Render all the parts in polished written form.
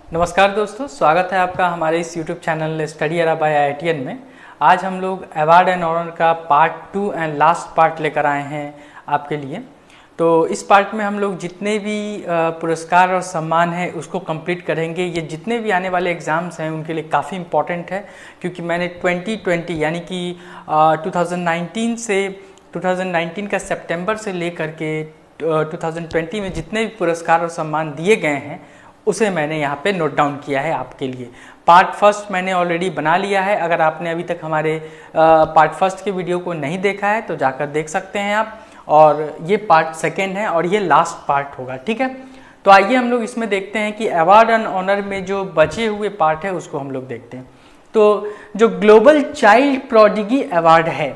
नमस्कार दोस्तों, स्वागत है आपका हमारे इस YouTube चैनल स्टडी अरा बाय IITian में। आज हम लोग अवार्ड एंड ऑनर का पार्ट 2 एंड लास्ट पार्ट लेकर आए हैं आपके लिए। तो इस पार्ट में हम लोग जितने भी पुरस्कार और सम्मान हैं उसको कंप्लीट करेंगे। ये जितने भी आने वाले एग्ज़ाम्स हैं उनके लिए काफ़ी इम्पॉर्टेंट है, क्योंकि मैंने 2020 यानी कि 2019 का सितंबर से लेकर के 2020 में जितने भी पुरस्कार और सम्मान दिए गए हैं उसे मैंने यहाँ पे नोट डाउन किया है आपके लिए। पार्ट फर्स्ट मैंने ऑलरेडी बना लिया है। अगर आपने अभी तक हमारे पार्ट फर्स्ट के वीडियो को नहीं देखा है तो जाकर देख सकते हैं आप, और ये पार्ट सेकेंड है और ये लास्ट पार्ट होगा, ठीक है। तो आइए हम लोग इसमें देखते हैं कि अवार्ड एंड ऑनर में जो बचे हुए पार्ट है उसको हम लोग देखते हैं। तो जो ग्लोबल चाइल्ड प्रोडिगी अवार्ड है,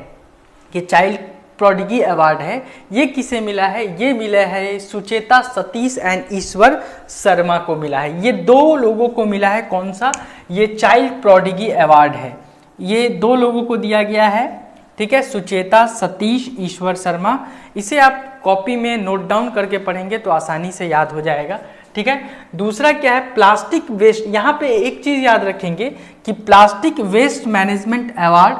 ये चाइल्ड प्रोडिगी अवार्ड है, ये किसे मिला है? ये मिला है सुचेता सतीश एंड ईश्वर शर्मा को मिला है। ये दो लोगों को मिला है। कौन सा? ये चाइल्ड प्रोडिगी अवार्ड है, ये दो लोगों को दिया गया है, ठीक है। सुचेता सतीश, ईश्वर शर्मा। इसे आप कॉपी में नोट डाउन करके पढ़ेंगे तो आसानी से याद हो जाएगा, ठीक है। दूसरा क्या है? Plastic waste. यहाँ पे एक चीज याद रखेंगे कि प्लास्टिक वेस्ट मैनेजमेंट अवार्ड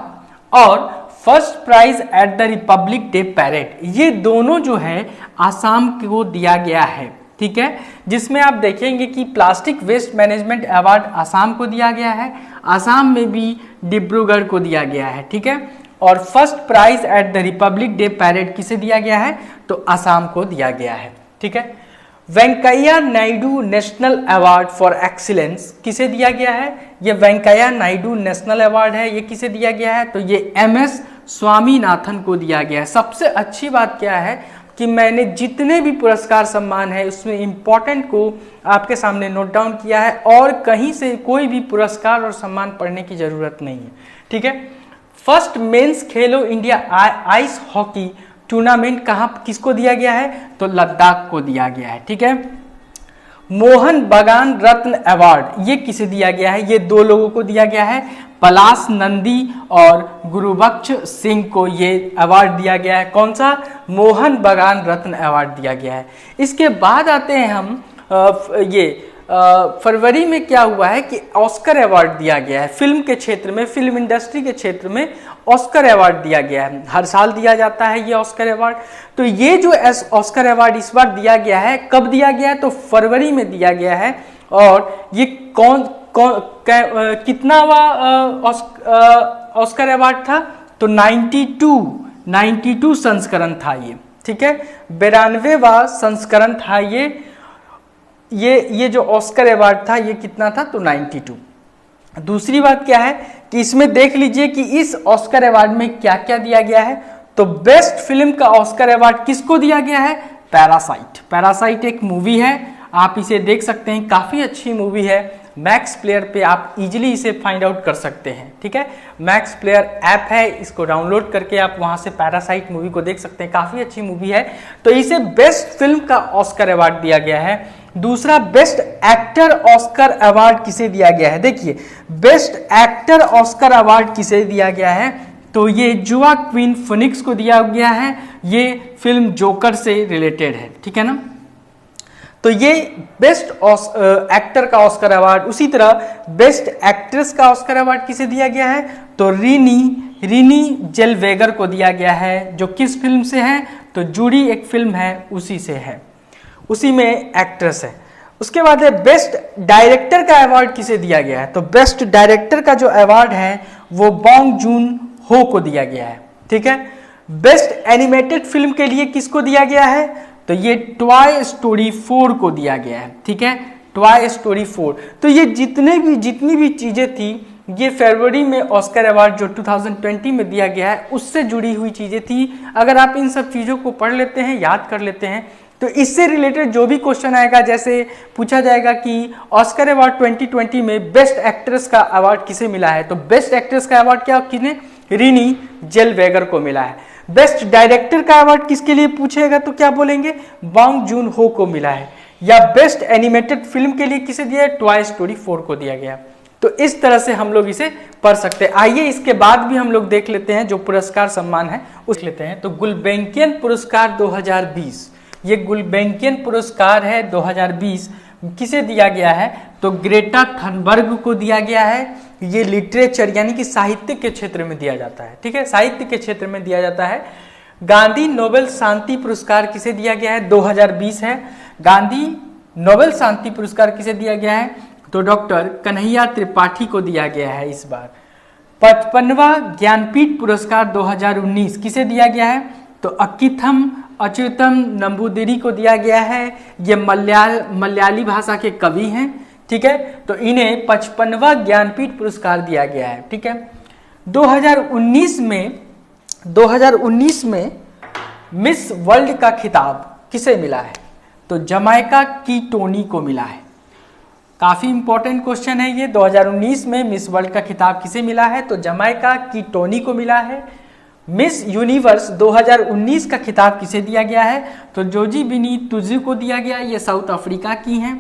और first prize at the Republic Day parade, ये दोनों जो है आसाम को दिया गया है, ठीक है। जिसमें आप देखेंगे कि plastic waste management award Assam को दिया गया है, आसाम में भी डिब्रूगढ़ को दिया गया है, ठीक है। और first prize at the Republic Day parade किसे दिया गया है? तो आसाम को दिया गया है, ठीक है। Venkaiah Naidu national award for excellence किसे दिया गया है? ये वेंकैया नायडू नेशनल अवार्ड है, ये किसे दिया गया है? तो ये MS स्वामीनाथन को दिया गया है। सबसे अच्छी बात क्या है कि मैंने जितने भी पुरस्कार सम्मान है उसमें इम्पोर्टेंट को आपके सामने नोट डाउन किया है, और कहीं से कोई भी पुरस्कार और सम्मान पढ़ने की जरूरत नहीं है, ठीक है। फर्स्ट मेंस खेलो इंडिया आइस हॉकी टूर्नामेंट कहाँ किसको दिया गया है? तो लद्दाख को दिया गया है, ठीक है। मोहन बागान रत्न अवार्ड ये किसे दिया गया है? ये दो लोगों को दिया गया है, पलाश नंदी और गुरुबख्श सिंह को ये अवार्ड दिया गया है। कौन सा? मोहन बागान रत्न अवार्ड दिया गया है। इसके बाद आते हैं हम फरवरी में क्या हुआ है कि ऑस्कर अवार्ड दिया गया है। फिल्म के क्षेत्र में, फिल्म इंडस्ट्री के क्षेत्र में ऑस्कर अवार्ड दिया गया है। हर साल दिया जाता है ये ऑस्कर अवार्ड। तो ये जो ऑस्कर अवार्ड इस बार दिया गया है, कब दिया गया है? तो फरवरी में दिया गया है। और ये कितनावा ऑस्कर अवार्ड था? तो 92 संस्करण था ये, ठीक है। 92वां संस्करण था ये जो ऑस्कर अवार्ड था ये कितना था? तो 92। दूसरी बात क्या है कि इसमें देख लीजिए कि इस ऑस्कर अवार्ड में क्या क्या दिया गया है। तो बेस्ट फिल्म का ऑस्कर अवार्ड किसको दिया गया है? पैरासाइट। पैरासाइट एक मूवी है, आप इसे देख सकते हैं, काफी अच्छी मूवी है। मैक्स प्लेयर पे आप इजीली इसे फाइंड आउट कर सकते हैं, ठीक है। मैक्स प्लेयर ऐप है, इसको डाउनलोड करके आप वहां से पैरासाइट मूवी को देख सकते हैं, काफी अच्छी मूवी है। तो इसे बेस्ट फिल्म का ऑस्कर अवार्ड दिया गया है। दूसरा, बेस्ट एक्टर ऑस्कर अवार्ड किसे दिया गया है? देखिए, बेस्ट एक्टर ऑस्कर अवार्ड किसे दिया गया है? तो ये जोआक्विन फिनिक्स को दिया गया है। ये फिल्म जोकर से रिलेटेड है, ठीक है ना। तो ये बेस्ट एक्टर का ऑस्कर अवार्ड। उसी तरह बेस्ट एक्ट्रेस का ऑस्कर अवार्ड किसे दिया गया है? तो रिनी जेलवेगर को दिया गया है। जो किस फिल्म से है? तो जूडी एक फिल्म है उसी से है, उसी में एक्ट्रेस है। उसके बाद है बेस्ट डायरेक्टर का अवार्ड किसे दिया गया है? तो बेस्ट डायरेक्टर का जो अवार्ड है वो बॉन्ग जून हो को दिया गया है, ठीक है। बेस्ट एनिमेटेड फिल्म के लिए किसको दिया गया है? तो ये टॉय स्टोरी 4 को दिया गया है, ठीक है। Toy story 4। तो ये जितनी भी चीजें थी, ये फरवरी में ऑस्कर अवार्ड जो 2020 में दिया गया है उससे जुड़ी हुई चीजें थी। अगर आप इन सब चीजों को पढ़ लेते हैं, याद कर लेते हैं, तो इससे रिलेटेड जो भी क्वेश्चन आएगा, जैसे पूछा जाएगा कि ऑस्कर अवार्ड 2020 में बेस्ट एक्ट्रेस का अवार्ड किसे मिला है? तो बेस्ट एक्ट्रेस का अवार्ड क्या किसने? रिनी जेलवेगर को मिला है। बेस्ट डायरेक्टर का अवार्ड किसके लिए पूछेगा तो क्या बोलेंगे? बॉन्ग जून हो को मिला है। या बेस्ट एनिमेटेड फिल्म के लिए किसे दिया है? टॉय स्टोरी 4 को दिया गया। तो इस तरह से हम लोग इसे पढ़ सकते हैं। आइए इसके बाद भी हम लोग देख लेते हैं जो पुरस्कार सम्मान है उस लेते हैं। तो गुलबेंकियन पुरस्कार 2020, ये गुलबेंकियन पुरस्कार है 2020 किसे दिया गया है? तो ग्रेटा थनबर्ग को दिया गया है। ये लिटरेचर यानी कि साहित्य के क्षेत्र में दिया जाता है, ठीक है, साहित्य के क्षेत्र में दिया जाता है। गांधी नोबेल शांति पुरस्कार किसे दिया गया है? 2020 है। गांधी नोबेल शांति पुरस्कार किसे दिया गया है? तो डॉक्टर कन्हैया त्रिपाठी को दिया गया है इस बार। 55वां ज्ञानपीठ पुरस्कार 2019 किसे दिया गया है? तो अक्कीथम अच्युतम नंबूदिरी को दिया गया है। ये मलयाली भाषा के कवि हैं, ठीक है, तो इन्हें 55वां ज्ञानपीठ पुरस्कार दिया गया है, ठीक है। 2019 में मिस वर्ल्ड का खिताब किसे मिला है? तो जमाइका की टोनी को मिला है। काफी इंपॉर्टेंट क्वेश्चन है ये। 2019 में मिस वर्ल्ड का खिताब किसे मिला है? तो जमाइका की टोनी को मिला है। मिस यूनिवर्स 2019 का खिताब किसे दिया गया है? तो जोजी बिनी तुजी को दिया गया। ये साउथ अफ्रीका की हैं।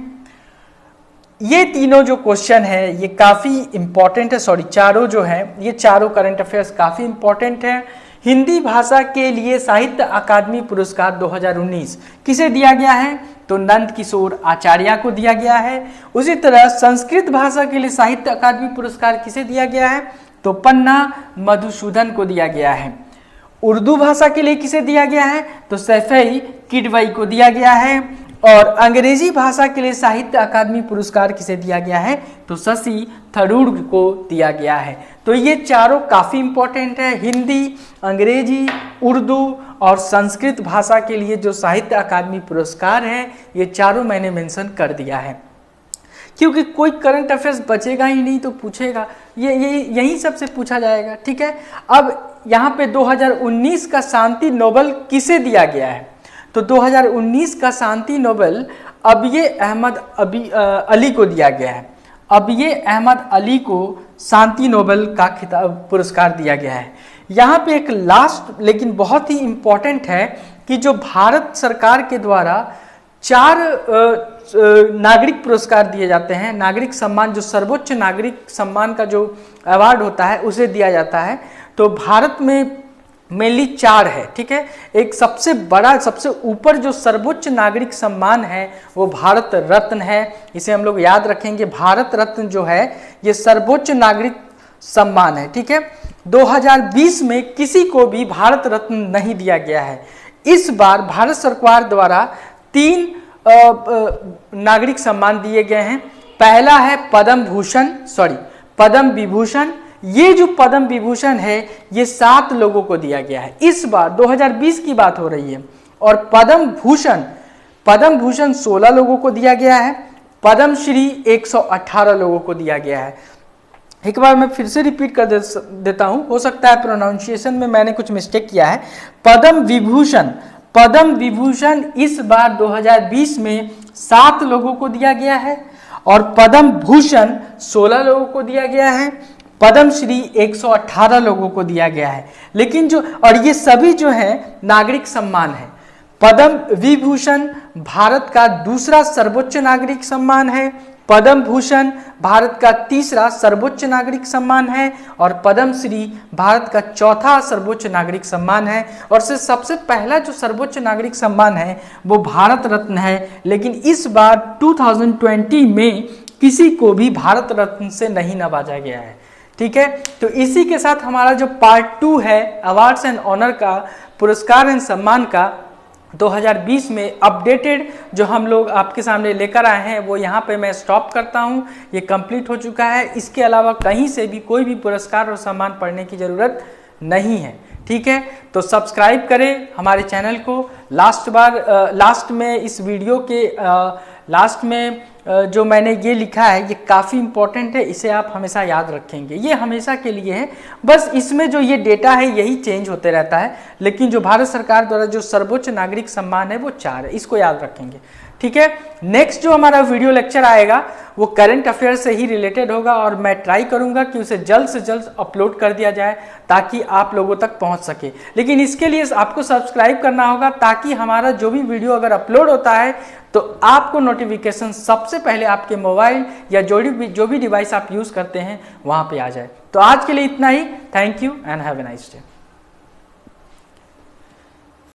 ये तीनों जो क्वेश्चन है ये काफी इंपॉर्टेंट है, सॉरी चारों जो है ये चारों करंट अफेयर्स काफी इंपॉर्टेंट है। हिंदी भाषा के लिए साहित्य अकादमी पुरस्कार 2019 किसे दिया गया है? तो नंद किशोर आचार्य को दिया गया है। उसी तरह संस्कृत भाषा के लिए साहित्य अकादमी पुरस्कार किसे दिया गया है? तो पन्ना मधुसूदन को दिया गया है। उर्दू भाषा के लिए किसे दिया गया है? तो सैफई किडवई को दिया गया है। और अंग्रेजी भाषा के लिए साहित्य अकादमी पुरस्कार किसे दिया गया है? तो शशि थरूर को दिया गया है। तो ये चारों काफी इंपॉर्टेंट है। हिंदी, अंग्रेजी, उर्दू और संस्कृत भाषा के लिए जो साहित्य अकादमी पुरस्कार है ये चारों मैंने मेंशन कर दिया है, क्योंकि कोई करंट अफेयर्स बचेगा ही नहीं तो पूछेगा, ये यही सबसे पूछा जाएगा, ठीक है। अब यहाँ पे 2019 का शांति नोबेल किसे दिया गया है? तो 2019 का शांति नोबेल अबिये अहमद अली को दिया गया है। अबिये अहमद अली को शांति नोबेल का खिताब पुरस्कार दिया गया है। यहाँ पे एक लास्ट लेकिन बहुत ही इम्पोर्टेंट है कि जो भारत सरकार के द्वारा 4 नागरिक पुरस्कार दिए जाते हैं, नागरिक सम्मान, जो सर्वोच्च नागरिक सम्मान का जो अवार्ड होता है उसे दिया जाता है। तो भारत में मेनली 4 है, ठीक है। एक सबसे बड़ा, सबसे ऊपर जो सर्वोच्च नागरिक सम्मान है वो भारत रत्न है। इसे हम लोग याद रखेंगे। भारत रत्न जो है ये सर्वोच्च नागरिक सम्मान है, ठीक है। 2020 में किसी को भी भारत रत्न नहीं दिया गया है। इस बार भारत सरकार द्वारा 3 नागरिक सम्मान दिए गए हैं। पहला है पद्म विभूषण। ये जो पद्म विभूषण है ये 7 लोगों को दिया गया है। इस बार 2020 की बात हो रही है। और पद्म भूषण 16 लोगों को दिया गया है। पद्म श्री 118 लोगों को दिया गया है। एक बार मैं फिर से रिपीट कर देता हूं, हो सकता है प्रोनाउंसिएशन में मैंने कुछ मिस्टेक किया है। पद्म विभूषण इस बार 2020 में 7 लोगों को दिया गया है और पद्म भूषण 16 लोगों को दिया गया है। पद्मश्री 118 लोगों को दिया गया है। लेकिन और ये सभी जो है नागरिक सम्मान है। पद्म विभूषण भारत का दूसरा सर्वोच्च नागरिक सम्मान है। पद्म भूषण भारत का तीसरा सर्वोच्च नागरिक सम्मान है और पद्मश्री भारत का चौथा सर्वोच्च नागरिक सम्मान है। और सबसे पहला जो सर्वोच्च नागरिक सम्मान है वो भारत रत्न है। लेकिन इस बार 2020 में किसी को भी भारत रत्न से नहीं नवाजा गया है, ठीक है। तो इसी के साथ हमारा जो पार्ट 2 है अवार्ड्स एंड ऑनर का, पुरस्कार एंड सम्मान का, 2020 में अपडेटेड जो हम लोग आपके सामने लेकर आए हैं वो यहाँ पे मैं स्टॉप करता हूँ। ये कंप्लीट हो चुका है। इसके अलावा कहीं से भी कोई भी पुरस्कार और सम्मान पढ़ने की ज़रूरत नहीं है, ठीक है। तो सब्सक्राइब करें हमारे चैनल को। लास्ट में इस वीडियो के लास्ट में जो मैंने ये लिखा है ये काफ़ी इंपॉर्टेंट है, इसे आप हमेशा याद रखेंगे। ये हमेशा के लिए है, बस इसमें जो ये डेटा है यही चेंज होते रहता है। लेकिन जो भारत सरकार द्वारा जो सर्वोच्च नागरिक सम्मान है वो 4 है, इसको याद रखेंगे, ठीक है। नेक्स्ट जो हमारा वीडियो लेक्चर आएगा वो करंट अफेयर से ही रिलेटेड होगा और मैं ट्राई करूंगा कि उसे जल्द से जल्द अपलोड कर दिया जाए ताकि आप लोगों तक पहुंच सके। लेकिन इसके लिए आपको सब्सक्राइब करना होगा ताकि हमारा जो भी वीडियो अगर अपलोड होता है तो आपको नोटिफिकेशन सबसे पहले आपके मोबाइल या जो भी डिवाइस आप यूज़ करते हैं वहाँ पे आ जाए। तो आज के लिए इतना ही। Thank you and have a nice day.